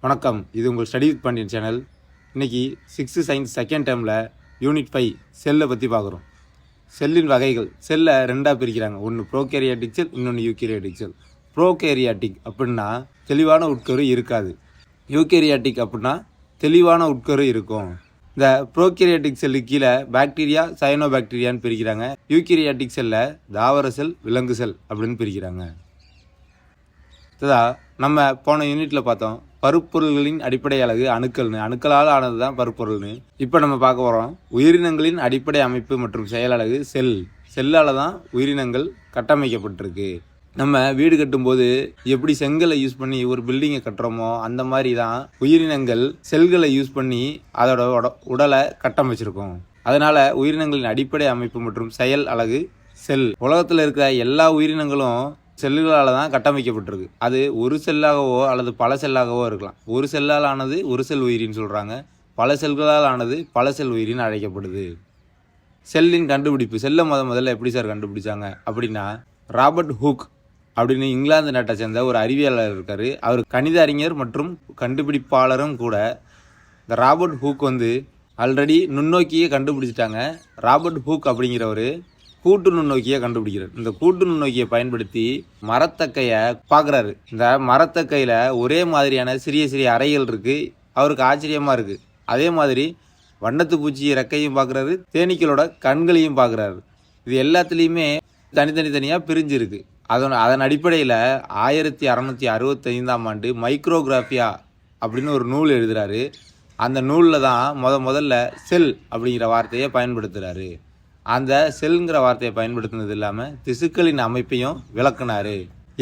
வணக்கம். இது உங்கள் ஸ்டடி வித் பாண்டியன் சேனல். இன்றைக்கி 6th சயின்ஸ் செகண்ட் டேர்மில் யூனிட் 5 செல்லை பற்றி பார்க்குறோம். செல்லின் வகைகள். செல்லை ரெண்டாக பிரிக்கிறாங்க. ஒன்று ப்ரோகேரியாட்டிக் செல், இன்னொன்று யூகேரியாட்டிக் செல். ப்ரோகேரியாட்டிக் அப்படின்னா தெளிவான உட்கரு இருக்காது. யூகேரியாட்டிக் அப்படின்னா தெளிவான உட்கரு இருக்கும். இந்த ப்ரோகேரியாட்டிக் செல்லுக்கு கீழே பாக்டீரியா, சயனோபாக்டீரியான்னு பிரிக்கிறாங்க. யூகேரியாட்டிக் செல்லை தாவர செல், விலங்கு செல் அப்படின்னு பிரிக்கிறாங்க. நம்ம போன யூனிட்டில் பார்த்தோம் பருப்பொருள்களின் அடிப்படை அலகு அணுக்களால் ஆனது தான் பருப்பொருள்னு. இப்போ நம்ம பார்க்க போகிறோம் உயிரினங்களின் அடிப்படை அமைப்பு மற்றும் செயலழகு செல்லால் தான் உயிரினங்கள் கட்டமைக்கப்பட்டிருக்கு. நம்ம வீடு கட்டும்போது எப்படி செங்கலை யூஸ் பண்ணி ஒரு பில்டிங்கை கட்டுறோமோ அந்த மாதிரி தான் உயிரினங்கள் செல்களை யூஸ் பண்ணி அதோட உடலை கட்டமைச்சிருக்கோம். அதனால் உயிரினங்களின் அடிப்படை அமைப்பு மற்றும் செயல் அலகு செல். உலகத்தில் இருக்கிற எல்லா உயிரினங்களும் செல்லுகளால் தான் கட்டமைக்கப்பட்டிருக்கு. அது ஒரு செல்லாகவோ அல்லது பல செல்லாகவோ இருக்கலாம். ஒரு செல்லால் ஆனது ஒரு செல் உயிரின்னு சொல்கிறாங்க. பல செல்களால் ஆனது பல செல் உயிரின்னு அழைக்கப்படுது. செல்லின் கண்டுபிடிப்பு. செல்லை முதல்ல எப்படி சார் கண்டுபிடிச்சாங்க அப்படின்னா, ராபர்ட் ஹூக் அப்படின்னு இங்கிலாந்து நாட்டை சேர்ந்த ஒரு அறிவியலாளர் இருக்கார். அவர் கணித அறிஞர் மற்றும் கண்டுபிடிப்பாளரும் கூட. இந்த ராபர்ட் ஹூக் ஆல்ரெடி நுண்ணோக்கியை கண்டுபிடிச்சிட்டாங்க. ராபர்ட் ஹூக் அப்படிங்கிறவர் கூட்டு நுண்ணோக்கியை கண்டுபிடிக்கிறார். இந்த கூட்டு நுண்ணோக்கியை பயன்படுத்தி மரத்தக்கையை பார்க்குறாரு. இந்த மரத்தக்கையில் ஒரே மாதிரியான சிறிய சிறிய அறைகள் இருக்குது. அவருக்கு ஆச்சரியமாக இருக்குது. அதே மாதிரி வண்ணத்து பூச்சி ரெக்கையும் பார்க்குறாரு, தேனீக்களோட கண்களையும் பார்க்குறாரு. இது எல்லாத்துலேயுமே தனித்தனியாக பிரிஞ்சிருக்கு. அதன் அடிப்படையில் 1665ஆம் ஆண்டு மைக்ரோகிராஃபியா அப்படின்னு ஒரு நூல் எழுதுகிறாரு. அந்த நூலில் தான் முதல்ல செல் அப்படிங்கிற வார்த்தையை பயன்படுத்துகிறாரு. அந்த செல்ங்கிற வார்த்தையை பயன்படுத்தினது இல்லாமல் திசுக்களின் அமைப்பையும் விளக்குனார்.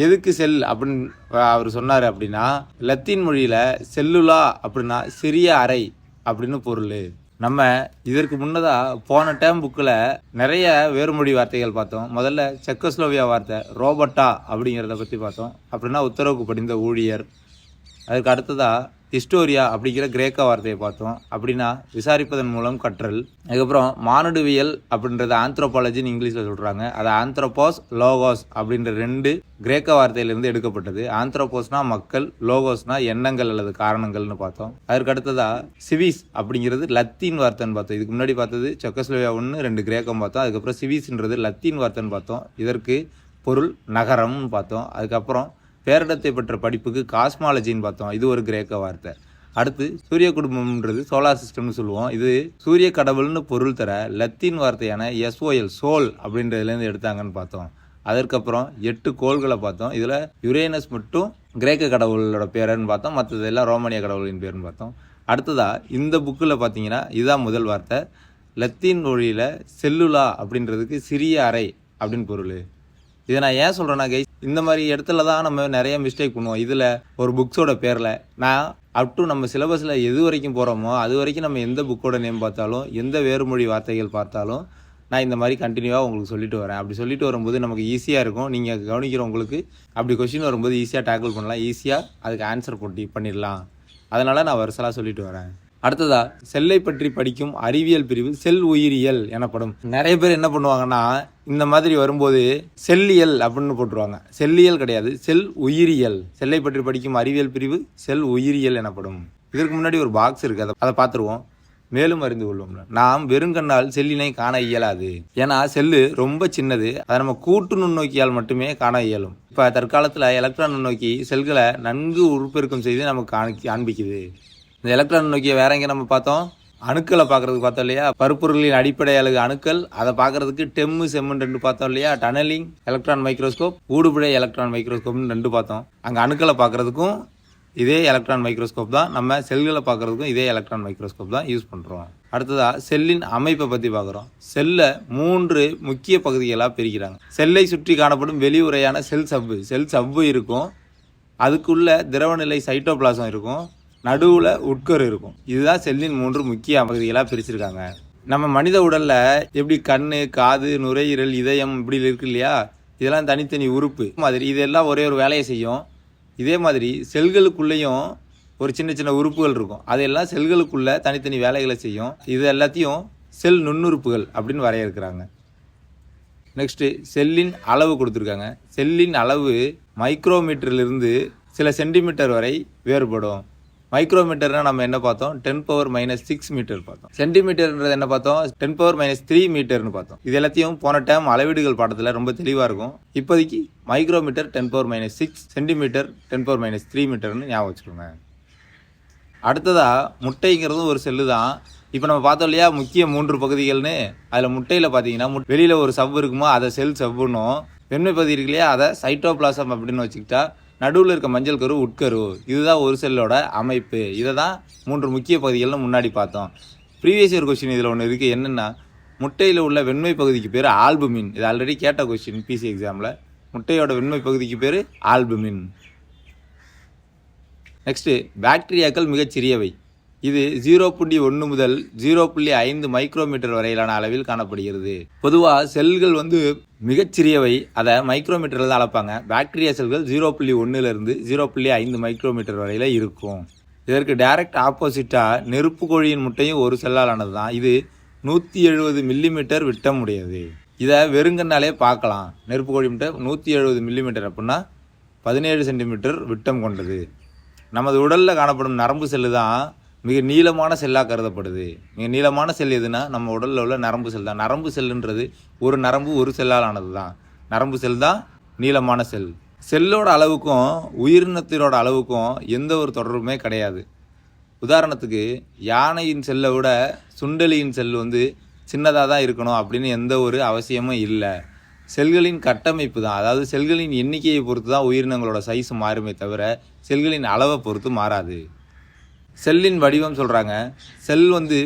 எதுக்கு செல் அப்படின்னு அவர் சொன்னார் அப்படின்னா, லத்தீன் மொழியில் செல்லுலா அப்படின்னா சிறிய அறை அப்படின்னு பொருள். நம்ம இதற்கு முன்னதாக போன டேம் புக்கில் நிறைய வேறுமொழி வார்த்தைகள் பார்த்தோம். முதல்ல செக்கோஸ்லோவியா வார்த்தை ரோபோட்டா அப்படிங்கிறத பற்றி பார்த்தோம். அப்படின்னா உத்தரவுக்கு படிந்த ஊழியர். அதுக்கு அடுத்ததாக ஹிஸ்டோரியா அப்படிங்கிற கிரேக்க வார்த்தையை பார்த்தோம். அப்படின்னா விசாரிப்பதன் மூலம் கற்றல். அதுக்கப்புறம் மானுடவியல் அப்படின்றது ஆந்த்ரோபாலஜின்னு இங்கிலீஷில் சொல்கிறாங்க. அது ஆந்த்ரோபோஸ், லோகோஸ் அப்படின்ற 2 கிரேக்க வார்த்தையிலிருந்து எடுக்கப்பட்டது. ஆந்த்ரோபோஸ்னா மக்கள், லோகோஸ்னா எண்ணங்கள் அல்லது காரணங்கள்னு பார்த்தோம். அதற்கு அடுத்ததாக சிவிஸ் அப்படிங்கிறது லத்தீன் வார்த்தைன்னு பார்த்தோம். இதுக்கு முன்னாடி பார்த்தது செக்கோஸ்லோவியா 1, 2 கிரேக்கம் பார்த்தோம். அதுக்கப்புறம் சிவிஸ்ன்றது லத்தீன் வார்த்தைன்னு பார்த்தோம். இதற்கு பொருள் நகரம்னு பார்த்தோம். அதுக்கப்புறம் பேரிடத்தை பெற்ற படிப்புக்கு காஸ்மாலஜின்னு பார்த்தோம். இது ஒரு கிரேக்க வார்த்தை. அடுத்து சூரிய குடும்பம்ன்றது சோலார் சிஸ்டம்னு சொல்லுவோம். இது சூரிய கடவுள்னு பொருள் தர லத்தீன் வார்த்தையான SOL சோல் அப்படின்றதுலேருந்து எடுத்தாங்கன்னு பார்த்தோம். அதற்கப்புறம் 8 கோள்களை பார்த்தோம். இதில் யுரேனஸ் மட்டும் கிரேக்க கடவுளோட பேருன்னு பார்த்தோம். மற்றது எல்லாம் ரோமானிய கடவுளின் பேருன்னு பார்த்தோம். அடுத்ததாக இந்த புக்கில் பார்த்தீங்கன்னா இதுதான் முதல் வார்த்தை. லத்தீன் மொழியில் செல்லுலா அப்படின்றதுக்கு சிறிய அறை அப்படின்னு பொருள். இதை நான் ஏன் சொல்கிறேன்னா கைஸ், இந்த மாதிரி இடத்துல தான் நம்ம நிறைய மிஸ்டேக் பண்ணுவோம். இதில் ஒரு புக்ஸோட பேரில் நான் நம்ம சிலபஸில் எது வரைக்கும் போகிறோமோ அது வரைக்கும் நம்ம எந்த புக்கோட நேம் பார்த்தாலும் எந்த வேறுமொழி வார்த்தைகள் பார்த்தாலும் நான் இந்த மாதிரி கண்டினியூவாக உங்களுக்கு சொல்லிட்டு வரேன். அப்படி சொல்லிட்டு வரும்போது நமக்கு ஈஸியாக இருக்கும். நீங்கள் கவனிக்கிறவங்களுக்கு அப்படி கொஸ்டின் வரும்போது ஈஸியாக டேக்கிள் பண்ணலாம், ஈஸியாக அதுக்கு ஆன்சர் பண்ணிடலாம். அதனால் நான் வருஷலாக சொல்லிட்டு வரேன். அடுத்ததா செல்லை பற்றி படிக்கும் அறிவியல் பிரிவு செல் உயிரியல் எனப்படும். நிறைய பேர் என்ன பண்ணுவாங்கன்னா, இந்த மாதிரி வரும்போது செல்லியல் அப்படின்னு போட்டுருவாங்க. செல்லியல் கிடையாது, செல் உயிரியல். செல்லை பற்றி படிக்கும் அறிவியல் பிரிவு செல் உயிரியல் எனப்படும். இதற்கு முன்னாடி ஒரு பாக்ஸ் இருக்குது, அதை பார்த்துருவோம். மேலும் அறிந்து கொள்வோம். நாம் வெறுங்கண்ணால் செல்லினை காண இயலாது. ஏன்னா செல்லு ரொம்ப சின்னது. அதை நம்ம கூட்டு நுண்ணோக்கியால் மட்டுமே காண இயலும். இப்போ தற்காலத்தில் எலக்ட்ரான் நுண்ணோக்கி செல்களை நன்கு உருப்பெருக்கம் செய்து நமக்கு காண்பிக்குது. இந்த எலக்ட்ரான் நோக்கிய வேற எங்கே நம்ம பார்த்தோம், அணுக்களை பார்க்கறதுக்கு பார்த்தோம் இல்லையா. பருப்பொருளின் அடிப்படை அலகு அணுக்கள். அதை பார்க்கறதுக்கு செம்முன்னு 2 பார்த்தோம் இல்லையா. டனலிங் எலக்ட்ரான் மைக்ரோஸ்கோப், ஊடுபுழை எலக்ட்ரான் மைக்ரோஸ்கோப்னு 2 பார்த்தோம். அங்கே அணுக்களை பார்க்கறதுக்கும் இதே எலக்ட்ரான் மைக்ரோஸ்கோப் தான், நம்ம செல்களை பார்க்கறதுக்கும் இதே எலக்ட்ரான் மைக்ரோஸ்கோப் தான் யூஸ் பண்ணுறோம். அடுத்ததாக செல்லின் அமைப்பை பற்றி பார்க்குறோம். செல்லை 3 முக்கிய பகுதிகளாக பிரிக்கிறாங்க. செல்லை சுற்றி காணப்படும் வெளியுறையான செல் சவ்வு இருக்கும். அதுக்குள்ள திரவநிலை சைட்டோபிளாசம் இருக்கும். நடுவில் உட்கரு இருக்கும். இதுதான் செல்லின் 3 முக்கிய பகுதிகளாக பிரிச்சிருக்காங்க. நம்ம மனித உடலில் எப்படி கண், காது, நுரையீரல், இதயம் இப்படி இருக்கு இல்லையா, இதெல்லாம் தனித்தனி உறுப்பு மாதிரி. இதெல்லாம் ஒரே ஒரு வேலையை செய்யும். இதே மாதிரி செல்களுக்குள்ளேயும் ஒரு சின்ன சின்ன உறுப்புகள் இருக்கும். அதெல்லாம் செல்களுக்குள்ளே தனித்தனி வேலைகளை செய்யும். இது எல்லாத்தையும் செல் நுண்ணுறுப்புகள் அப்படின்னு வரையறுக்கிறாங்க. நெக்ஸ்ட்டு செல்லின் அளவு கொடுத்துருக்காங்க. செல்லின் அளவு மைக்ரோமீட்டரிலிருந்து சில சென்டிமீட்டர் வரை வேறுபடும். மைக்ரோமீட்டர்னால் நம்ம என்ன பார்த்தோம், 10⁻⁻6 மீட்டர் பார்த்தோம். சென்டிமீட்டர்ன்றது என்ன பார்த்தோம், 10⁻³ மீட்டர்னு பார்த்தோம். இது எல்லாத்தையும் போன டைம் அளவீடுகள் பாடத்தில் ரொம்ப தெளிவாக இருக்கும். இப்போதைக்கு மைக்ரோமீட்டர் 10⁻⁶, சென்டிமீட்டர் 10⁻³ மீட்டர்னு ஞாபகம் வச்சுக்கோங்க. அடுத்ததாக முட்டைங்கிறதும் ஒரு செல்லு தான். இப்போ நம்ம பார்த்தோம் இல்லையா முக்கிய 3 பகுதிகள்னு, அதில் முட்டையில் பார்த்தீங்கன்னா வெளியில் ஒரு சவ்வு இருக்குமோ அதை செல் சவ்வுன்னும், வெண்மை பகுதி இருக்கு இல்லையா அதை சைட்டோபிளாசம் அப்படின்னு வச்சுக்கிட்டா, நடுவில் இருக்க மஞ்சள் கரு உட்கரு, இதுதான் ஒரு செல்லோட அமைப்பு. இதை தான் 3 முக்கிய பகுதிகள்னு முன்னாடி பார்த்தோம். ப்ரீவியஸ் இயர் கொஸ்டின் இதில் ஒன்று இருக்குது. என்னென்னா, முட்டையில் உள்ள வெண்மை பகுதிக்கு பேர் ஆல்புமின். இது ஆல்ரெடி கேட்ட கொஸ்டின் பிசி எக்ஸாமில். முட்டையோட வெண்மை பகுதிக்கு பேர் ஆல்புமின். நெக்ஸ்ட்டு, பாக்டீரியாக்கள் மிகச்சிறியவை. இது 0.1 முதல் 0.5 மைக்ரோமீட்டர் வரையிலான அளவில் காணப்படுகிறது. பொதுவாக செல்கள் மிகச்சிறியவை, அதை மைக்ரோமீட்டரில் தான் அளப்பாங்க. பாக்டீரியா செல்கள் 0.1லேருந்து 0.5 மைக்ரோமீட்டர் வரையில் இருக்கும். இதற்கு டைரக்ட் ஆப்போசிட்டாக நெருப்பு கோழியின் முட்டையும் ஒரு செல்லால் ஆனது தான். இது 170 மில்லிமீட்டர் விட்டம் உடையது. இதை வெறுங்கன்னாலே பார்க்கலாம். நெருப்பு கோழி முட்டை 170 மில்லிமீட்டர் அப்படின்னா 17 சென்டிமீட்டர் விட்டம் கொண்டது. நமது உடலில் காணப்படும் நரம்பு செல்லு தான் மிக நீளமான செல்லாக கருதப்படுது. மிக நீளமான செல் எதுனா நம்ம உடலில் உள்ள நரம்பு செல் தான். நரம்பு செல்லுன்றது ஒரு நரம்பு ஒரு செல்லால் ஆனது தான். நரம்பு செல் தான் நீளமான செல். செல்லோட அளவுக்கும் உயிரினத்தினோட அளவுக்கும் எந்த ஒரு தொடர்புமே கிடையாது. உதாரணத்துக்கு யானையின் செல்லை விட சுண்டலியின் செல் சின்னதாக தான் இருக்கணும் அப்படின்னு எந்த ஒரு அவசியமும் இல்லை. செல்களின் கட்டமைப்பு தான், அதாவது செல்களின் எண்ணிக்கையை பொறுத்து தான் உயிரினங்களோட சைஸ் மாறுமே தவிர செல்களின் அளவை பொறுத்து மாறாது. செல்லின் வடிவம் சொல்கிறாங்க. செல்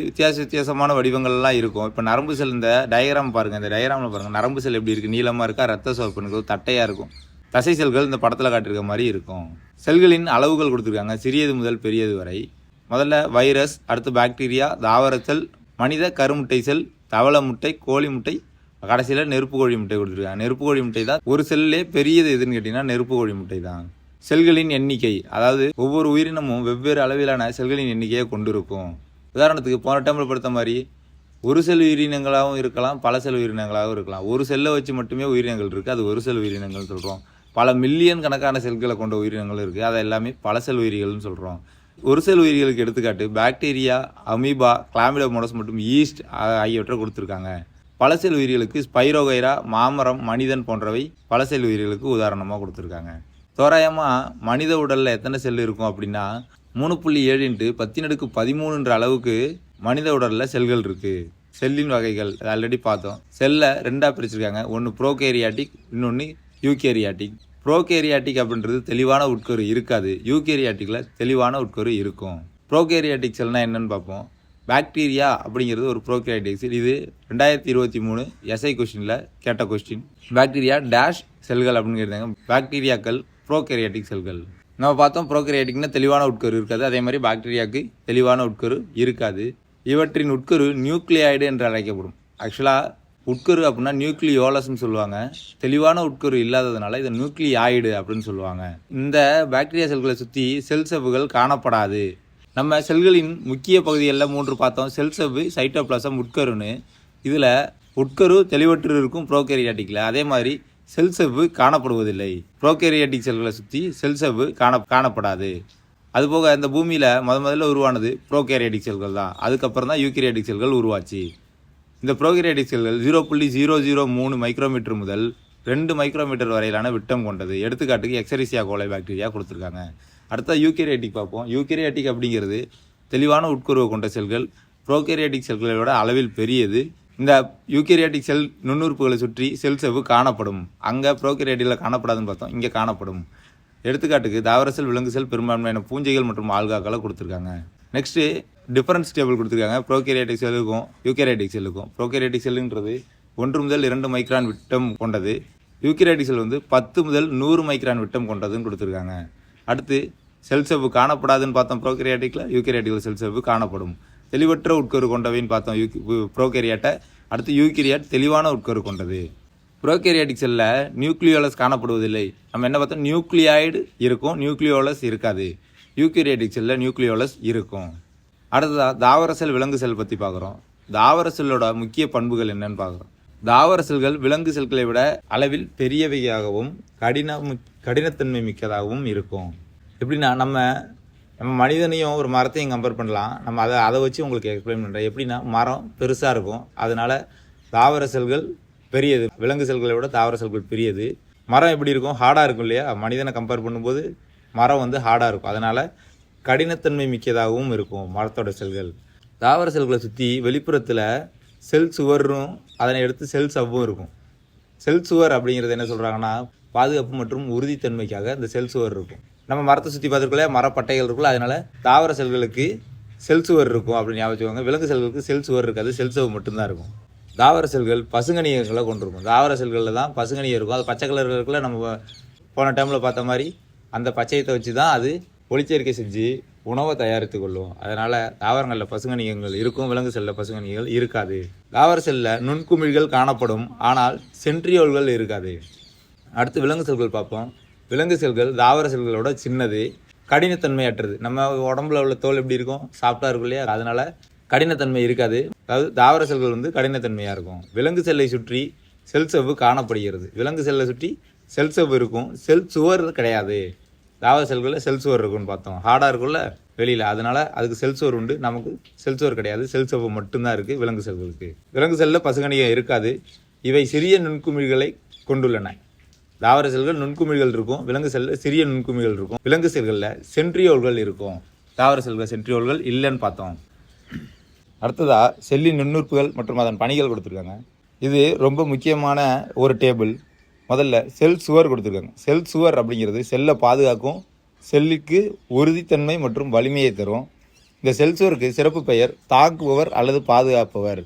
வித்தியாசமான வடிவங்கள்லாம் இருக்கும். இப்போ நரம்பு செல், இந்த டயக்ராம் பாருங்கள். இந்த டயக்ராமில் பாருங்கள், நரம்பு செல் எப்படி இருக்குது, நீளமாக இருக்கா, ரத்த சிவப்பு தட்டையாக இருக்கும். தசை செல்கள் இந்த படத்தில் காட்டியிருக்க மாதிரி இருக்கும். செல்களின் அளவுகள் கொடுத்துருக்காங்க, சிறியது முதல் பெரியது வரை. முதல்ல வைரஸ், அடுத்து பாக்டீரியா, தாவர செல், மனித கருமுட்டை செல், தவளை முட்டை, கோழி முட்டை, கடைசியில் நெருப்பு கோழி முட்டை கொடுத்துருக்காங்க. நெருப்பு கோழி முட்டை தான் ஒரு செல்லே பெரியது எதுன்னு கேட்டிங்கன்னா நெருப்பு கோழி முட்டை தான். செல்களின் எண்ணிக்கை, அதாவது ஒவ்வொரு உயிரினமும் வெவ்வேறு அளவிலான செல்களின் எண்ணிக்கையை கொண்டிருக்கும். உதாரணத்துக்கு போன டைமில் படுத்த மாதிரி ஒரு செல் உயிரினங்களாகவும் இருக்கலாம், பல செல் உயிரினங்களாகவும் இருக்கலாம். ஒரு செல்லை வச்சு மட்டுமே உயிரினங்கள் இருக்குது, அது ஒரு செல் உயிரினங்கள் சொல்கிறோம். பல மில்லியன் கணக்கான செல்களை கொண்ட உயிரினங்கள் இருக்குது, அதை எல்லாமே பல செல் உயிரிகள்னு சொல்கிறோம். ஒரு செல் உயிரிகளுக்கு எடுத்துக்காட்டு பாக்டீரியா, அமீபா, கிளாமிடோமோனஸ் மற்றும் ஈஸ்ட் ஆகியவற்றை கொடுத்துருக்காங்க. பல செல் உயிரிகளுக்கு ஸ்பைரோகைரா, மாமரம், மனிதன் போன்றவை பல செல் உயிரிகளுக்கு உதாரணமாக கொடுத்துருக்காங்க. தோராயமாக மனித உடலில் எத்தனை செல் இருக்கும் அப்படின்னா 3.7 × 10⁻13 அளவுக்கு மனித உடலில் செல்கள் இருக்குது. செல்லின் வகைகள் ஆல்ரெடி பார்த்தோம். செல்லை 2ஆக பிரிச்சிருக்காங்க. ஒன்று ப்ரோகேரியாட்டிக், இன்னொன்று யூகேரியாட்டிக். ப்ரோகேரியாட்டிக் அப்படின்றது தெளிவான உட்கரு இருக்காது, யூகேரியாட்டிக்கில் தெளிவான உட்கரு இருக்கும். ப்ரோகேரியாட்டிக் செல்னால் என்னென்னு பார்ப்போம். பாக்டீரியா அப்படிங்கிறது ஒரு ப்ரோகேரியாட்டிக் செல். இது 2023 எஸ்ஐ கொஸ்டினில் கேட்ட கொஸ்டின். பாக்டீரியா டேஷ் செல்கள் அப்படின்னு கேட்டாங்க. பாக்டீரியாக்கள் ப்ரோகேரியாட்டிக் செல்கள். நம்ம பார்த்தோம் ப்ரோகேரியாட்டிக்னா தெளிவான உட்கரு இருக்காது, அதே மாதிரி பாக்டீரியாவுக்கு தெளிவான உட்கரு இருக்காது. இவற்றின் உட்கரு நியூக்ளியாய்டு என்று அழைக்கப்படும். ஆக்சுவலாக உட்கரு அப்படின்னா நியூக்ளியோலஸ்ன்னு சொல்லுவாங்க. தெளிவான உட்கரு இல்லாததுனால இதை நியூக்ளியாய்டு அப்படின்னு சொல்லுவாங்க. இந்த பாக்டீரியா செல்களை சுற்றி செல் செவ்வுகள் காணப்படாது. நம்ம செல்களின் முக்கிய பகுதிகளில் 3 பார்த்தோம். செல் செவ்வு, சைட்டோபிளாசம், உட்கருன்னு. இதில் உட்கரு தெளிவற்று இருக்கும் ப்ரோகேரியாட்டிக்கில். அதே மாதிரி செல் செவ்வு காணப்படுவதில்லை. ப்ரோகேரியாட்டிக் செல்களை சுற்றி செல் செவ்வு காணப்படாது. அதுபோக இந்த பூமியில் முதல்ல உருவானது ப்ரோகேரியாட்டிக் செல்கள் தான். அதுக்கப்புறம் தான் யூகேரியாட்டிக் செல்கள் உருவாச்சு. இந்த ப்ரோகேரியாட்டிக் செல்கள் 0.003 மைக்ரோமீட்டர் முதல் 2 மைக்ரோமீட்டர் வரையிலான விட்டம் கொண்டது. எடுத்துக்காட்டுக்கு எக்ஸரிசியா கோலை பாக்டீரியா கொடுத்துருக்காங்க. அடுத்த யூகேரியாட்டிக் பார்ப்போம். யூகேரியாட்டிக் அப்படிங்கிறது தெளிவான உட்கருவை கொண்ட செல்கள். ப்ரோகேரியாட்டிக் செல்களை விட அளவில் பெரியது. இந்த யூகேரியாட்டிக் செல் நுண்ணுறுப்புகளை சுற்றி செல் செவ்வு காணப்படும். அங்கே ப்ரோகேரியாட்டிக்கில் காணப்படாதுன்னு பார்த்தோம், இங்கே காணப்படும். எடுத்துக்காட்டுக்கு தாவர செல், விலங்கு செல், பெரும்பான்மையான பூஞ்சைகள் மற்றும் ஆல்காக்களை கொடுத்துருக்காங்க. நெக்ஸ்ட்டு டிஃபரன்ஸ் டேபிள் கொடுத்துருக்காங்க ப்ரோகேரியாட்டிக் செல்லுக்கும் யூகேரியாட்டிக் செல்லுக்கும். ப்ரோகேரியாட்டிக் செல்லுன்றது 1 முதல் 2 மைக்ரான் விட்டம் கொண்டது. யூகேரியாட்டிக் செல் 10 முதல் 100 மைக்ரான் விட்டம் கொண்டதுன்னு கொடுத்துருக்காங்க. அடுத்து செல் செவ்வு காணப்படாதுன்னு பார்த்தோம் ப்ரோகேரியாட்டிக்கில். யூகேரியாட்டிக்கில் செல் செவ்வு காணப்படும். தெளிவற்ற உட்கரு கொண்டவைன்னு பார்த்தோம் ப்ரோகேரியாட்டை. அடுத்து யூகேரியாட் தெளிவான உட்கரு கொண்டது. ப்ரோகேரியாட்டிக் செல்லில் நியூக்ளியோலஸ் காணப்படுவதில்லை. நம்ம என்ன பார்த்தோம், நியூக்ளியாய்டு இருக்கும், நியூக்ளியோலஸ் இருக்காது. யூகேரியாட்டிக் செல்லில் நியூக்ளியோலஸ் இருக்கும். அடுத்ததாக தாவர செல், விலங்கு செல் பற்றி பார்க்குறோம். தாவர செல்லோட முக்கிய பண்புகள் என்னன்னு பார்க்குறோம். தாவர செல்கள் விலங்கு செல்களை விட அளவில் பெரியவையாகவும் கடினத்தன்மை மிக்கதாகவும் இருக்கும். எப்படின்னா நம்ம நம்ம மனிதனையும் ஒரு மரத்தையும் கம்பேர் பண்ணலாம். நம்ம அதை வச்சு உங்களுக்கு எக்ஸ்பிளைன் பண்ணுறேன். எப்படின்னா, மரம் பெருசாக இருக்கும், அதனால் தாவர செல்கள் பெரியது, விலங்கு செல்களை விட தாவர செல்கள் பெரியது. மரம் எப்படி இருக்கும்? ஹார்டாக இருக்கும் இல்லையா? மனிதனை கம்பேர் பண்ணும்போது மரம் வந்து ஹார்டாக இருக்கும், அதனால் கடினத்தன்மை மிக்கதாகவும் இருக்கும் மரத்தோட செல்கள். தாவர செல்களை சுற்றி வெளிப்புறத்தில் செல் சுவரும் அதனை எடுத்து செல் சவ்வும் இருக்கும். செல் சுவர் அப்படிங்கிறது என்ன சொல்கிறாங்கன்னா, பாதுகாப்பு மற்றும் உறுதித்தன்மைக்காக இந்த செல் சுவர் இருக்கும். நம்ம மரத்தை சுற்றி பார்த்துருக்கல, மரப்பட்டைகள் இருக்குல்ல, அதனால் தாவர செல்களுக்கு செல் சுவர் இருக்கும் அப்படின்னு ஞாபகம் வச்சுக்கோங்க. விலங்கு செல்களுக்கு செல் சுவர் இருக்காது, செல் சவ்வு மட்டும்தான் இருக்கும். தாவர செல்கள் பசுங்கணிகளை கொண்டிருக்கும். தாவர செல்களில் தான் பசுங்கணி இருக்கும். அது பச்சை கலர் இருக்குல்ல, நம்ம போன டைமில் பார்த்த மாதிரி அந்த பச்சையத்தை வச்சு தான் அது ஒளிச்சேர்க்கை செஞ்சு உணவை தயாரித்து கொள்ளும். அதனால் தாவரங்களில் பசுங்கணிகங்கள் இருக்கும், விலங்கு செல்லில் பசுங்கணிகள் இருக்காது. தாவர செல்லில் நுண்குமிழ்கள் காணப்படும், ஆனால் சென்ட்ரியோல்கள் இருக்காது. அடுத்து விலங்கு செல்கள் பார்ப்போம். விலங்கு செல்கள் தாவர செல்களோட சின்னது, கடினத்தன்மையற்றது. நம்ம உடம்புல உள்ள தோல் எப்படி இருக்கும்? சாஃப்டாக இருக்கும் இல்லையா? அதனால் கடினத்தன்மை இருக்காது. அதாவது தாவர செல்கள் வந்து கடினத்தன்மையாக இருக்கும். விலங்கு செல்லை சுற்றி செல் செவ்வு காணப்படுகிறது. விலங்கு செல்லை சுற்றி செல் செவ்வு இருக்கும், செல் சுவர் கிடையாது. தாவர செல்களில் செல் சுவர் இருக்குன்னு பார்த்தோம், ஹார்டாக இருக்குல்ல வெளியில், அதனால் அதுக்கு செல் சுவர் உண்டு. நமக்கு செல் சுவர் கிடையாது, செல் செவ்வு மட்டும்தான் இருக்குது விலங்கு செல்களுக்கு. விலங்கு செல்லில் பசுங்கணிகம் இருக்காது. இவை சிறிய நுண்குமிழ்களை கொண்டுள்ளன. தாவர செல்கள் நுண்குமிழ்கள் இருக்கும், விலங்கு செல்லில் சிறிய நுண்குமிழ்கள் இருக்கும். விலங்கு செல்களில் சென்ட்ரியோல்கள் இருக்கும், தாவர செல்கள் சென்ட்ரியோல்கள் இல்லைன்னு பார்த்தோம். அடுத்ததாக செல்லின் நுண்ணுறுப்புகள் மற்றும் அதன் பணிகள் கொடுத்துருக்காங்க. இது ரொம்ப முக்கியமான ஒரு டேபிள். முதல்ல செல் சுவர் கொடுத்துருக்காங்க. செல் சுவர் அப்படிங்கிறது செல்லை பாதுகாக்கும், செல்லுக்கு உறுதித்தன்மை மற்றும் வலிமையை தரும். இந்த செல் சுவருக்கு சிறப்பு பெயர் தாக்குபவர் அல்லது பாதுகாப்பவர்.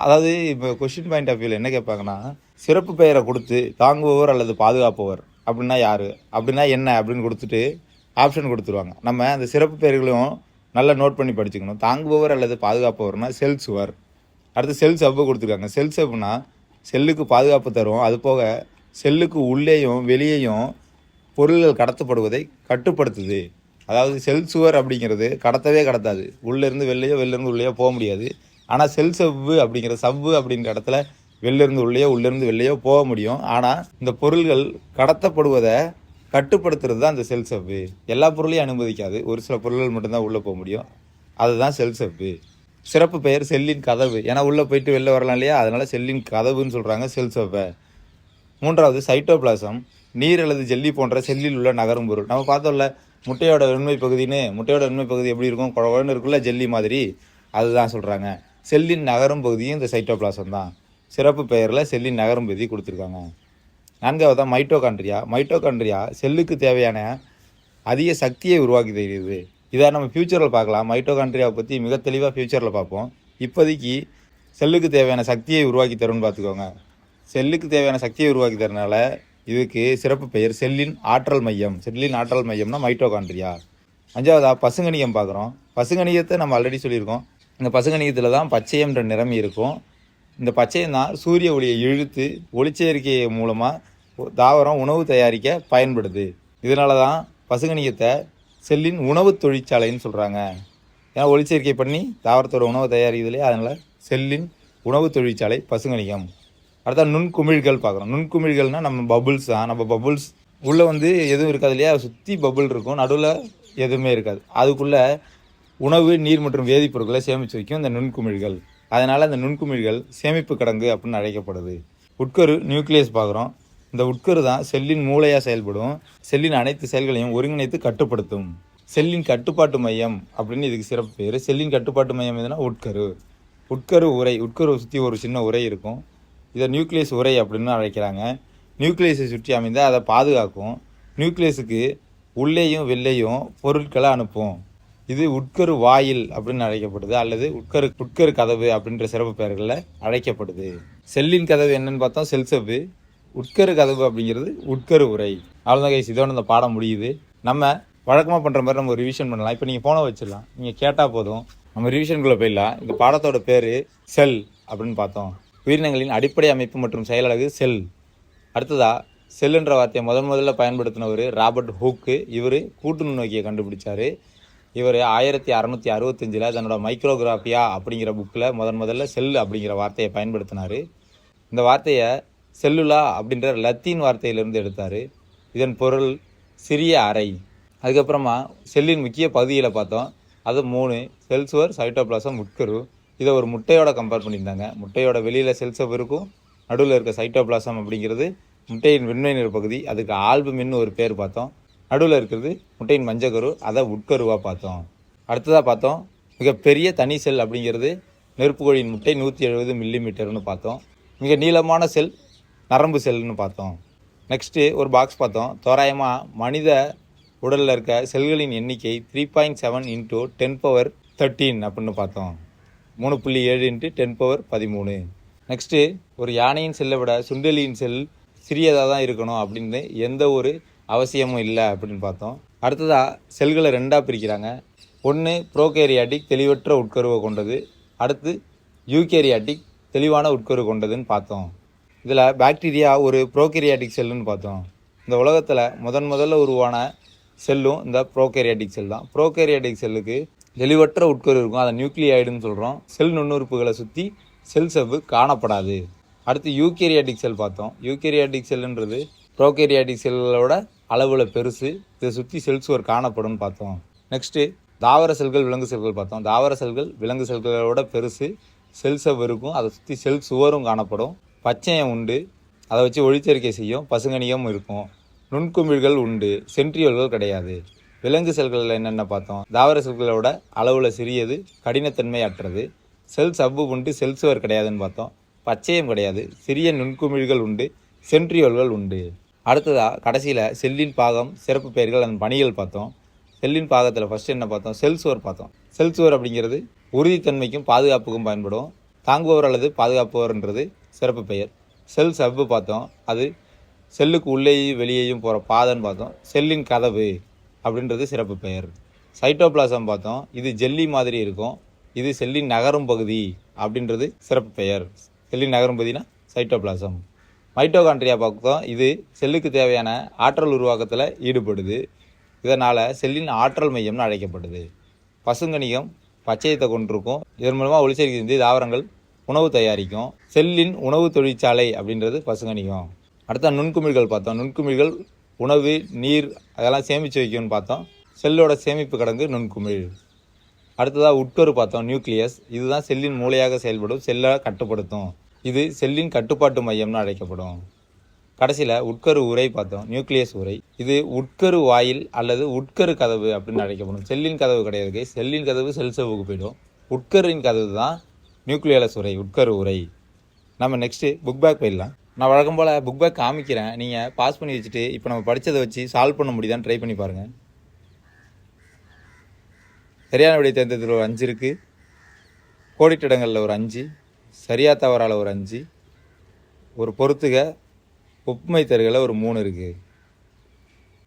அதாவது இப்போ கொஸ்டின் பாயிண்ட் ஆஃப் வியூவில் என்ன கேட்பாங்கன்னா, சிறப்பு பெயரை கொடுத்து தாங்குபவர் அல்லது பாதுகாப்பவர் அப்படின்னா யார், அப்படின்னா என்ன அப்படின்னு கொடுத்துட்டு ஆப்ஷன் கொடுத்துருவாங்க. நம்ம அந்த சிறப்பு பெயர்களையும் நல்லா நோட் பண்ணி படிச்சுக்கணும். தாங்குபவர் அல்லது பாதுகாப்பவர்னா செல் சுவர். அடுத்து செல் சவ்வு கொடுத்துருக்காங்க. செல் சவ்வுனா செல்லுக்கு பாதுகாப்பு தரும், அது போக செல்லுக்கு உள்ளேயும் வெளியேயும் பொருள்கள் கடத்தப்படுவதை கட்டுப்படுத்துது. அதாவது செல் சுவர் அப்படிங்கிறது கடத்தவே கடத்தாது, உள்ளேருந்து வெளிலையோ வெளிலேருந்து உள்ளேயோ போக முடியாது. ஆனால் செல் சவ்வு அப்படிங்கிற சவ்வு அப்படிங்கிற இடத்துல வெளிலேருந்து உள்ளேயோ உள்ளேருந்து வெளிலையோ போக முடியும். ஆனால் இந்த பொருள்கள் கடத்தப்படுவதை கட்டுப்படுத்துறது தான் அந்த செல் சவ்வு. எல்லா பொருளையும் அனுமதிக்காது, ஒரு சில பொருள்கள் மட்டும்தான் உள்ளே போக முடியும், அதுதான் செல் சவ்வு. சிறப்பு பெயர் செல்லின் கதவு, ஏன்னா உள்ளே போயிட்டு வெளில வரலாம் இல்லையா, அதனால் செல்லின் கதவுன்னு சொல்கிறாங்க செல் சவ்வை. மூன்றாவது சைட்டோபிளாசம், நீர் அல்லது ஜெல்லி போன்ற செல்லில் உள்ள நகரும் பொருள். நம்ம பார்த்தோம்ல முட்டையோட வெண்மை பகுதின்னு, முட்டையோட வெண்மை பகுதி எப்படி இருக்கும்? குழந்தை இருக்குல்ல ஜெல்லி மாதிரி, அதுதான் சொல்கிறாங்க. செல்லின் நகரும் பகுதியும் இந்த சைட்டோபிளாசம் தான். சிறப்பு பெயரில் செல்லின் நகரும் பகுதி கொடுத்துருக்காங்க. நான்காவது தான் மைட்டோகாண்ட்ரியா. மைட்டோகாண்ட்ரியா செல்லுக்கு தேவையான அதிக சக்தியை உருவாக்கி தருகிறது. இதை நம்ம ஃப்யூச்சரில் பார்க்கலாம். மைட்டோகாண்ட்ரியாவை பற்றி மிக தெளிவாக ஃப்யூச்சரில் பார்ப்போம். இப்போதைக்கு செல்லுக்கு தேவையான சக்தியை உருவாக்கி தரும்னு பார்த்துக்கோங்க. செல்லுக்கு தேவையான சக்தியை உருவாக்கி தரனால இதுக்கு சிறப்பு பெயர் செல்லின் ஆற்றல் மையம். செல்லின் ஆற்றல் மையம்னா மைட்டோகாண்ட்ரியா. அஞ்சாவதா பசுங்கணிகம் பார்க்குறோம். பசுங்கணிகத்தை நம்ம ஆல்ரெடி சொல்லியிருக்கோம். இந்த பசுங்கணிகத்தில் தான் பச்சையம்ன்ற நிறம் இருக்கும். இந்த பச்சையம் தான் சூரிய ஒளியை இழுத்து ஒளிச்சேர்க்கை மூலமாக தாவரம் உணவு தயாரிக்க பயன்படுது. இதனால தான் பசுங்கணிகத்தை செல்லின் உணவு தொழிற்சாலைன்னு சொல்கிறாங்க. ஏன்னா ஒளிச்சேர்க்கை பண்ணி தாவரத்தோட உணவு தயாரிக்குது இல்லையா, அதனால் செல்லின் உணவு தொழிற்சாலை பசுங்கணிகம். அடுத்தா நுண்குமிழ்கள் பார்க்குறோம். நுண்குமிழ்கள்னால் நம்ம பபுள்ஸ் தான். நம்ம பபுள்ஸ் உள்ளே வந்து எதுவும் இருக்காது இல்லையா, சுற்றி பபுள் இருக்கும், நடுவில் எதுவுமே இருக்காது. அதுக்குள்ளே உணவு, நீர் மற்றும் வேதிப்பொருட்களை சேமித்து வைக்கும் இந்த நுண்குமிழ்கள். அதனால் அந்த நுண்குமிழ்கள் சேமிப்பு கிடங்கு அப்படின்னு அழைக்கப்படுது. உட்கரு நியூக்ளியஸ் பார்க்குறோம். இந்த உட்கரு தான் செல்லின் மூளையாக செயல்படும். செல்லின் அனைத்து செயல்களையும் ஒருங்கிணைத்து கட்டுப்படுத்தும். செல்லின் கட்டுப்பாட்டு மையம் அப்படின்னு இதுக்கு சிறப்பு பேர். செல்லின் கட்டுப்பாட்டு மையம் எதுனா உட்கரு. உட்கரு உரை, உட்கரு சுற்றி ஒரு சின்ன உரை இருக்கும், இதை நியூக்ளியஸ் உரை அப்படின்னு அழைக்கிறாங்க. நியூக்ளியஸை சுற்றி அமைந்த அதை பாதுகாக்கும். நியூக்ளியஸுக்கு உள்ளேயும் வெளிலேயும் பொருட்களை அனுப்பும். இது உட்கரு வாயில் அப்படின்னு அழைக்கப்படுது, அல்லது உட்கரு கதவு அப்படின்ற சிறப்பு பெயர்களில் அழைக்கப்படுது. செல்லின் கதவு என்னன்னு பார்த்தோம், செல் செவ்வு. உட்கரு கதவு அப்படிங்கிறது உட்கரு உரை. அவ்வளோதான் கைஸ், இதோட இந்த பாடம் முடியுது. நம்ம வழக்கமாக பண்ணுற மாதிரி நம்ம ரிவிஷன் பண்ணலாம். இப்போ நீங்கள் ஃபோனை வச்சிடலாம், நீங்கள் கேட்டால் போதும், நம்ம ரிவிஷனுக்குள்ளே போயிடலாம். இந்த பாடத்தோட பேர் செல் அப்படின்னு பார்த்தோம். உயிரினங்களின் அடிப்படை அமைப்பு மற்றும் செயலழகு செல். அடுத்ததாக செல்லுன்ற வார்த்தையை முதல்ல பயன்படுத்தினவர் ராபர்ட் ஹூக்கு. இவர் கூட்டு நுண்ணோக்கியை கண்டுபிடிச்சார். இவர் 1665 தன்னோட மைக்ரோகிராஃபியா அப்படிங்கிற புக்கில் முதல்ல செல் அப்படிங்கிற வார்த்தையை பயன்படுத்தினார். இந்த வார்த்தையை செல்லுலா அப்படின்ற லத்தீன் வார்த்தையிலிருந்து எடுத்தார். இதன் பொருள் சிறிய அறை. அதுக்கப்புறமா செல்லின் முக்கிய பகுதிகளை பார்த்தோம். அது 3: செல் சுவர், சைட்டோபிளாசம், உட்கரு. இதை ஒரு முட்டையோட கம்பேர் பண்ணியிருந்தாங்க. முட்டையோட வெளியில் செல் சவ் இருக்கும், நடுவில் இருக்க சைட்டோபிளாசம் அப்படிங்கிறது முட்டையின் வெண்மை நிற பகுதி, அதுக்கு ஆல்புமின்னு ஒரு பேர் பார்த்தோம். நடுவில் இருக்கிறது முட்டையின் மஞ்சக்கரு, அதை உட்கருவாக பார்த்தோம். அடுத்ததாக பார்த்தோம் மிகப்பெரிய தனி செல் அப்படிங்கிறது நெருப்புக்கோழியின் முட்டை 170 மில்லிமீட்டர்னு பார்த்தோம். மிக நீளமான செல் நரம்பு செல்னு பார்த்தோம். நெக்ஸ்ட்டு ஒரு பாக்ஸ் பார்த்தோம். தோராயமாக மனித உடலில் இருக்க செல்களின் எண்ணிக்கை 3.7 × 10^13 அப்படின்னு பார்த்தோம். 3.7 × 10^13. நெக்ஸ்ட்டு ஒரு யானையின் செல்லை விட சுண்டெலியின் செல் சிறியதாக தான் இருக்கணும் அப்படின்னு எந்த ஒரு அவசியமும் இல்லை அப்படின்னு பார்த்தோம். அடுத்ததாக செல்களை 2ஆக பிரிக்கிறாங்க. ஒன்று ப்ரோகேரியாட்டிக் தெளிவற்ற உட்கருவை கொண்டது, அடுத்து யூகேரியாட்டிக் தெளிவான உட்கரு கொண்டதுன்னு பார்த்தோம். இதில் பாக்டீரியா ஒரு ப்ரோகேரியாட்டிக் செல்லுன்னு பார்த்தோம். இந்த உலகத்தில் முதல்ல உருவான செல்லும் இந்த ப்ரோகேரியாட்டிக் செல் தான். ப்ரோகேரியாட்டிக் செல்லுக்கு தெளிவற்ற உட்கரு இருக்கும், அதை நியூக்ளியாய்டுன்னு சொல்கிறோம். செல் நுண்ணுறுப்புகளை சுற்றி செல் செவ்வு காணப்படாது. அடுத்து யூகேரியாட்டிக் செல் பார்த்தோம். யூகேரியாட்டிக் செல்லுன்றது ப்ரோகேரியாட்டிக் செல்லோட அளவில் பெருசு, இதை சுற்றி செல் சுவர் காணப்படும் பார்த்தோம். நெக்ஸ்ட்டு தாவர செல்கள், விலங்கு செல்கள் பார்த்தோம். தாவர செல்கள் விலங்கு செல்களோட பெருசு, செல் செவ் இருக்கும், அதை சுற்றி செல் சுவரும் காணப்படும். பச்சையம் உண்டு, அதை வச்சு ஒளிச்சேர்க்கை செய்யும். பசுங்கனியம் இருக்கும். நுண்குமிழ்கள் உண்டு, சென்ட்ரியோல்கள் கிடையாது. விலங்கு செல்களில் என்னென்ன பார்த்தோம்? தாவர செல்களோட அளவில் சிறியது, கடினத்தன்மை அற்றது. செல் சவ்வு உண்டு, செல் சுவர் கிடையாதுன்னு பார்த்தோம். பச்சையம் கிடையாது, சிறிய நுண்குமிழ்கள் உண்டு, சென்ட்ரியோல்கள் உண்டு. அடுத்ததாக கடைசியில் செல்லின் பாகம், சிறப்பு பெயர்கள், அந்த பணிகள் பார்த்தோம். செல்லின் பாகத்தில் ஃபஸ்ட்டு என்ன பார்த்தோம்? செல் சுவர் பார்த்தோம். செல் சுவர் அப்படிங்கிறது உறுதித்தன்மைக்கும் பாதுகாப்புக்கும் பயன்படும். தாங்குபவர் அல்லது பாதுகாப்பவர்ன்றது சிறப்பு பெயர். செல் சவ்வு பார்த்தோம், அது செல்லுக்கு உள்ளேயும் வெளியேயும் போகிற பாதைன்னு பார்த்தோம். செல்லின் கதவு அப்படின்றது சிறப்பு பெயர். சைட்டோபிளாசம் பார்த்தோம், இது ஜெல்லி மாதிரி இருக்கும், இது செல்லின் நகரும் பகுதி அப்படின்றது சிறப்பு பெயர். செல்லின் நகரும் பகுதினா சைட்டோபிளாசம். மைட்டோகாண்ட்ரியா பார்த்தோம், இது செல்லுக்கு தேவையான ஆற்றல் உருவாக்கத்தில் ஈடுபடுது, இதனால் செல்லின் ஆற்றல் மையம்னு அழைக்கப்படுது. பசுங்கனிகம் பச்சையத்தை கொண்டிருக்கும், இதன் மூலமாக ஒளிச்சேர்க்கை செஞ்சு தாவரங்கள் உணவு தயாரிக்கும். செல்லின் உணவு தொழிற்சாலை அப்படின்றது பசுங்கனிகம். அடுத்த நுண்குமிழ்கள் பார்த்தோம். நுண்குமிழ்கள் உணவு, நீர் அதெல்லாம் சேமித்து வைக்கும்னு பார்த்தோம். செல்லோட சேமிப்பு கிடங்கு நுண்குமிழ். அடுத்ததாக உட்கரு பார்த்தோம், நியூக்ளியஸ். இதுதான் செல்லின் மூளையாக செயல்படும், செல்லை கட்டுப்படுத்தும். இது செல்லின் கட்டுப்பாட்டு மையம்னு அழைக்கப்படும். கடைசியில் உட்கரு உரை பார்த்தோம், நியூக்ளியஸ் உரை. இது உட்கரு வாயில் அல்லது உட்கரு கதவு அப்படின்னு அழைக்கப்படும். செல்லின் கதவு கிடையாது, செல்லின் கதவு செல் செவ்வுக்கு போயிடும். உட்கரின் கதவு தான் நியூக்ளியஸ் உரை, உட்கரு உரை. நம்ம நெக்ஸ்ட்டு புக் பேக் போயிடலாம். நான் வழக்கம் போல் புக் பேக் காமிக்கிறேன், நீங்கள் பாஸ் பண்ணி வச்சுட்டு இப்போ நம்ம படித்ததை வச்சு சால்வ் பண்ண முடியுதான்னு ட்ரை பண்ணி பாருங்கள். சரியான விடை தேர்ந்ததில் ஒரு 5 இருக்குது, கோடிட்டிடங்களில் ஒரு 5, சரியா தவறால் ஒரு 5, ஒரு பொறுத்துக ஒப்புமை தருகளை ஒரு 3 இருக்குது.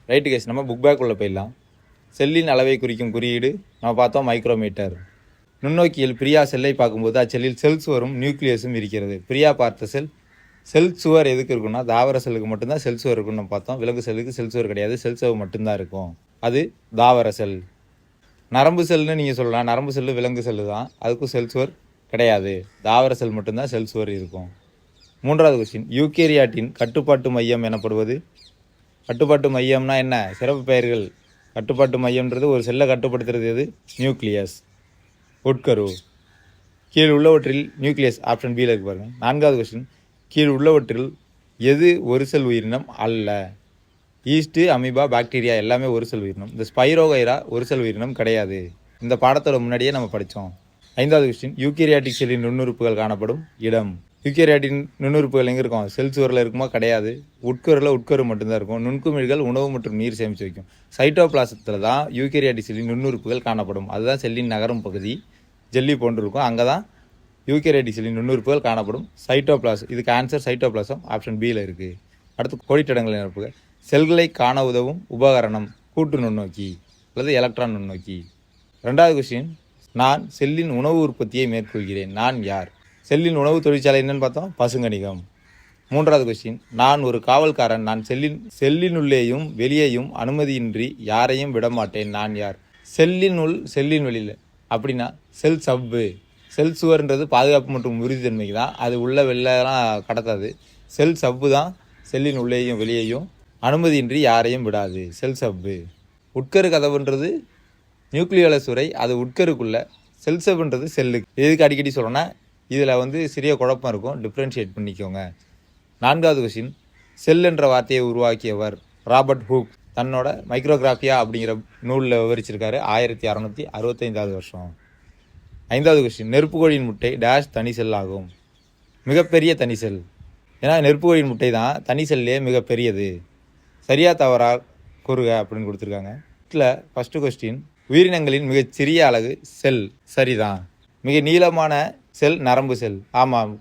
Right case. நம்ம புக் பேக் உள்ள போயிடலாம். செல்லின் அளவை குறிக்கும் குறியீடு நம்ம பார்த்தோம், மைக்ரோமீட்டர். நுண்ணோக்கியில் பிரியா செல்லை பார்க்கும்போது அச்செல்லில் செல் சுவரும் நியூக்ளியஸும் இருக்கிறது. பிரியா பார்த்த செல் சுவர் எதுக்கு இருக்குன்னா தாவர செல்லுக்கு மட்டும்தான் செல் சுவர் இருக்குன்னு நம்ம பார்த்தோம். விலங்கு செல்லுக்கு செல் சுவர் கிடையாது, செல் சுவர் மட்டும்தான் இருக்கும், அது தாவர செல். நரம்பு செல்னு நீங்கள் சொல்லலாம், நரம்பு செல்லு விலங்கு செல்லு தான், அதுக்கும் செல் சுவர் கிடையாது, தாவர செல் மட்டும்தான் செல் சுவர் இருக்கும். 3வது கொஸ்டின், யூகேரியாட்டின் கட்டுப்பாட்டு மையம் எனப்படுவது? கட்டுப்பாட்டு மையம்னா என்ன? சிறப்பு பெயர்கள். கட்டுப்பாட்டு மையம்ன்றது ஒரு செல்லை கட்டுப்படுத்துறது எது? நியூக்ளியஸ், உட்கரு. கீழ் உள்ளவற்றில் நியூக்ளியஸ் ஆப்ஷன் பியில் இருக்கு பாருங்கள். 4வது கொஸ்டின், கீழ் உள்ளவற்றில் எது ஒரு செல் உயிரினம் அல்ல? ஈஸ்ட்டு, அமீபா, பாக்டீரியா எல்லாமே ஒரு செல் உயிரினம். இந்த ஸ்பைரோகைரா ஒரு செல் உயிரினம் கிடையாது. இந்த பாடத்தோட முன்னாடியே நம்ம படித்தோம். 5வது கொஸ்டின், யூகேரியாட்டிக் செல்லின் நுண்ணுறுப்புகள் காணப்படும் இடம்? யூகேரியாட்டின் நுண்ணுறுப்புகள் எங்கே இருக்கும்? செல் சுவரில் இருக்குமா? கிடையாது. உட்கரில் உட்கரு மட்டும்தான் இருக்கும். நுண்குமிழ்கள் உணவு மற்றும் நீர் சேமித்து வைக்கும். சைட்டோபிளாசத்தில் தான் யூகேரியாட்டிக் செல்லின் நுண்ணுறுப்புகள் காணப்படும், அதுதான் செல்லின் நகரும் பகுதி, ஜெல்லி போன்று இருக்கும், அங்கே தான் யூகேரியாட்டிக் செல்லின் நுண்ணுறுப்புகள் காணப்படும். சைட்டோபிளாசம், இதுக்கு ஆன்சர் சைட்டோபிளாசம் ஆப்ஷன் பியில் இருக்குது. அடுத்து கோடிட்டடங்கள் நிரப்புக. செல்களை காண உதவும் உபகரணம் கூட்டு நுண்ணோக்கி அல்லது எலக்ட்ரான் நுண்ணோக்கி. 2வது கொஸ்டின், நான் செல்லின் உணவு உற்பத்தியை மேற்கொள்கிறேன், நான் யார்? செல்லின் உணவு தொழிற்சாலை என்னன்னு பார்த்தோம், பசுங்கணிகம். 3வது கொஸ்டின், நான் ஒரு காவல்காரன், நான் செல்லினுள்ளேயும் வெளியேயும் அனுமதியின்றி யாரையும் விடமாட்டேன், நான் யார்? செல்லினுள் செல்லின் வெளியில் அப்படின்னா செல் சவ்வு. செல் சுவர்ன்றது பாதுகாப்பு மற்றும் உறுதித்தன்மைக்கு தான், அது உள்ள வெளிலலாம் கடத்தாது. செல் சவ்வு தான் செல்லின் உள்ளேயும் வெளியேயும் அனுமதியின்றி யாரையும் விடாது, செல் சவ்வு. உட்கரு கதவுன்றது நியூக்ளியோலஸ் உரை, அது உட்கருக்குள்ள. செல் சவ்ன்றது செல்லுக்கு. எதுக்கு அடிக்கடி சொல்கிறேன்னா இதில் சிறிய குழப்பம் இருக்கும், டிஃப்ரென்ஷியேட் பண்ணிக்கோங்க. 4வது கொஸ்டின், செல் என்ற வார்த்தையை உருவாக்கியவர் ராபர்ட் ஹூக். தன்னோட மைக்ரோகிராஃபியா அப்படிங்கிற நூலில் விவரிச்சிருக்காரு 1665வது வருஷம். 5வது கொஸ்டின், நெருப்புக்கோழியின் முட்டை டேஷ் தனி செல் ஆகும். மிகப்பெரிய தனி செல். ஏன்னா நெருப்புக்கோழியின் முட்டை தான் தனி செல்லே மிகப்பெரியது. சரியா தவறா கூறுக அப்படின்னு கொடுத்துருக்காங்க. இதில் ஃபஸ்ட்டு கொஸ்டின், உயிரினங்களின் மிகச்சிறிய அலகு செல். சரிதான். மிக நீளமான செல் நரம்பு செல். ஆமாம்,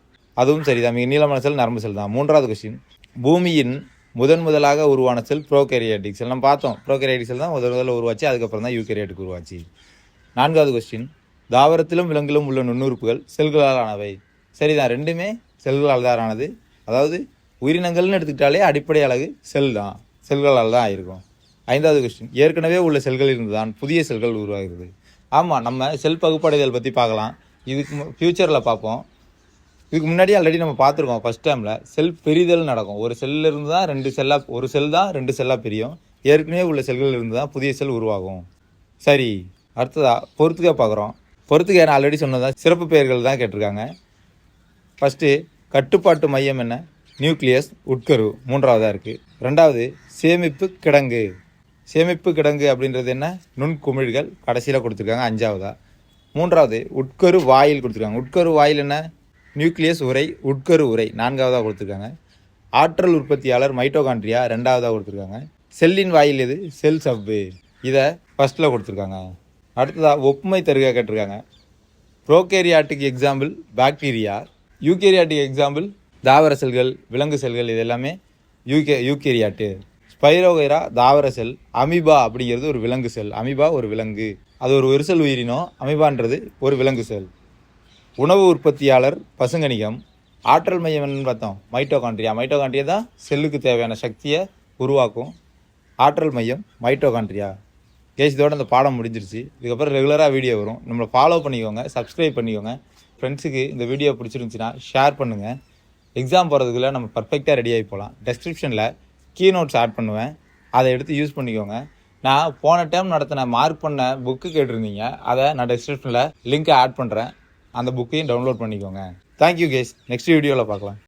அதுவும் சரிதான். மிக நீளமான செல் நரம்பு செல் தான். 3வது கொஸ்டின், பூமியின் முதலாக உருவான செல் ப்ரோகேரியாட்டிக் செல். நம்ம பார்த்தோம், ப்ரோகேரியாட்டிக் செல் தான் முதல்ல உருவாச்சு, அதுக்கப்புறம் தான் யூகேரியாட்டிக் உருவாச்சு. 4வது கொஸ்டின், தாவரத்திலும் விலங்கிலும் உள்ள நுண்ணுறுப்புகள் செல்களால் ஆனவை. சரிதான், ரெண்டுமே செல்களால் தான் ஆனது. அதாவது உயிரினங்கள்னு எடுத்துக்கிட்டாலே அடிப்படை அலகு செல் தான், செல்களால் தான் ஆயிருக்கும். 5வது கொஸ்டின், ஏற்கனவே உள்ள செல்கள் இருந்து தான் புதிய செல்கள் உருவாகிறது. ஆமாம், நம்ம செல் பகுப்படைதல் பற்றி பார்க்கலாம், இதுக்கு ஃப்யூச்சரில் பார்ப்போம். இதுக்கு முன்னாடி ஆல்ரெடி நம்ம பார்த்துருக்கோம். ஃபஸ்ட் டைமில் செல் பிரிதல் நடக்கும். ஒரு செல்லில் இருந்து தான் ஒரு செல் தான் 2 செல்லாக பிரியும். ஏற்கனவே உள்ள செல்கள் இருந்து தான் புதிய செல் உருவாகும். சரி, அடுத்ததாக பொறுத்துக்க பார்க்குறோம். பொறுத்துக்க நான் ஆல்ரெடி சொன்னதான் சிறப்பு பெயர்கள் தான் கேட்டிருக்காங்க. ஃபஸ்ட்டு, கட்டுப்பாட்டு மையம் என்ன? நியூக்ளியஸ், உட்கரு 3வதாக இருக்குது. 2வது, சேமிப்பு கிடங்கு. சேமிப்பு கிடங்கு அப்படின்றது என்ன? நுண்குமிழ்கள் கடைசியில் கொடுத்துருக்காங்க 5வதா. 3வது, உட்கரு வாயில் கொடுத்துருக்காங்க. உட்கரு வாயில் என்ன? நியூக்ளியஸ் உரை, உட்கரு உரை 4வதாக கொடுத்துருக்காங்க. ஆற்றல் உற்பத்தியாளர் மைட்டோகாண்ட்ரியா 2வதாக கொடுத்துருக்காங்க. செல்லின் வாயில் எது? செல் சவ்வு. இதை ஃபஸ்ட்டில் கொடுத்துருக்காங்க. அடுத்ததாக ஒப்புமை தருக கேட்டிருக்காங்க. Prokaryotic example bacteria, eukaryotic example தாவர செல்கள், விலங்கு செல்கள். இது எல்லாமே யூகேரியாட்டு. ஸ்பைரோகைரா தாவர செல், அமீபா அப்படிங்கிறது ஒரு விலங்கு செல். அமீபா ஒரு விலங்கு, அது ஒரு செல் உயிரினம். அமீபான்றது ஒரு விலங்கு செல். உணவு உற்பத்தியாளர் பசுங்கணிகம். ஆற்றல் மையம் என்னன்னு பார்த்தோம், மைட்டோகாண்ட்ரியா. மைட்டோகாண்ட்ரியா தான் செல்லுக்கு தேவையான சக்தியை உருவாக்கும். ஆற்றல் மையம் மைட்டோகாண்ட்ரியா. கேஸ் இதோட அந்த பாடம் முடிஞ்சிருச்சு. இதுக்கப்புறம் ரெகுலராக வீடியோ வரும். நம்மளை ஃபாலோ பண்ணிக்கோங்க, சப்ஸ்கிரைப் பண்ணிக்கோங்க. ஃப்ரெண்ட்ஸுக்கு இந்த வீடியோ பிடிச்சிருந்துச்சின்னா ஷேர் பண்ணுங்கள். எக்ஸாம் போகிறதுக்குள்ளே நம்ம பர்ஃபெக்டாக ரெடியாகி போகலாம். டெஸ்கிரிப்ஷனில் கீ நோட்ஸ் ஆட் பண்ணுவேன், அதை எடுத்து யூஸ் பண்ணிக்கோங்க. நான் போன டைம் நடத்தின மார்க் பண்ண புக்கு கேட்டிருந்தீங்க, அதை நான் டெஸ்கிரிப்ஷனில் லிங்க்கை ஆட் பண்ணுறேன். அந்த புக்கையும் டவுன்லோட் பண்ணிக்கோங்க. Thank you case. நெக்ஸ்ட் வீடியோவில் பார்க்கலாம்.